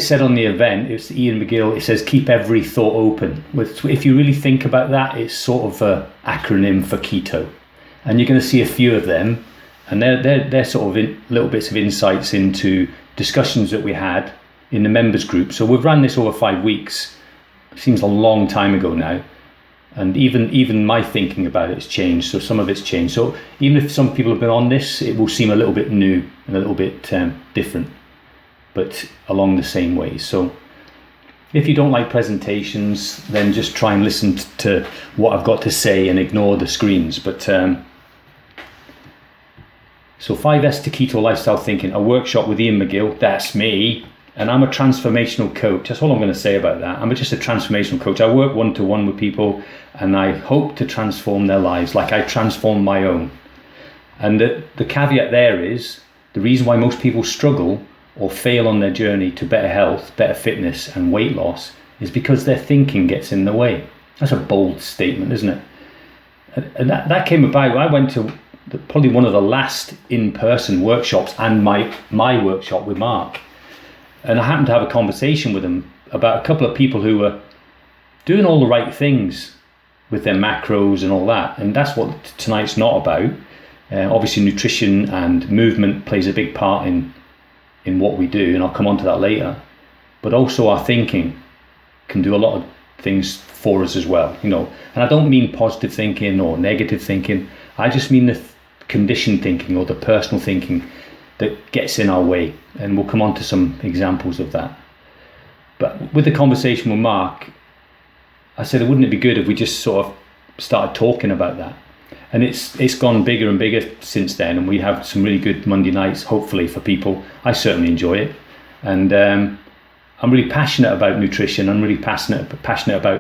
said on the event, it's Ian McGill, it says keep every thought open. If you really think about that, it's sort of an acronym for keto. And you're going to see a few of them, and they're sort of little bits of insights into discussions that we had in the members group. So we've run this over 5 weeks. Seems a long time ago now. And even my thinking about it has changed. So some of it's changed. So even if some people have been on this, it will seem a little bit new and a little bit different, but along the same ways. So if you don't like presentations, then just try and listen to what I've got to say and ignore the screens. But so 5S to Keto Lifestyle Thinking, a workshop with Ian McGill, that's me. And I'm a transformational coach. That's all I'm going to say about that. I'm just a transformational coach. I work one-to-one with people, and I hope to transform their lives like I transformed my own. And the caveat there is, the reason why most people struggle or fail on their journey to better health, better fitness and weight loss is because their thinking gets in the way. That's a bold statement, isn't it? And that came about. I went to probably one of the last in-person workshops and my workshop with Mark. And I happened to have a conversation with him about a couple of people who were doing all the right things with their macros and all that. And that's what tonight's not about. Obviously, nutrition and movement plays a big part in what we do, and I'll come on to that later. But also our thinking can do a lot of things for us as well, you know. And I don't mean positive thinking or negative thinking. I just mean the conditioned thinking or the personal thinking that gets in our way, and we'll come on to some examples of that. But with the conversation with Mark, I said, wouldn't it be good if we just sort of started talking about that? And it's gone bigger and bigger since then, and we have some really good Monday nights, hopefully, for people. I certainly enjoy it, and I'm really passionate about nutrition. I'm really passionate about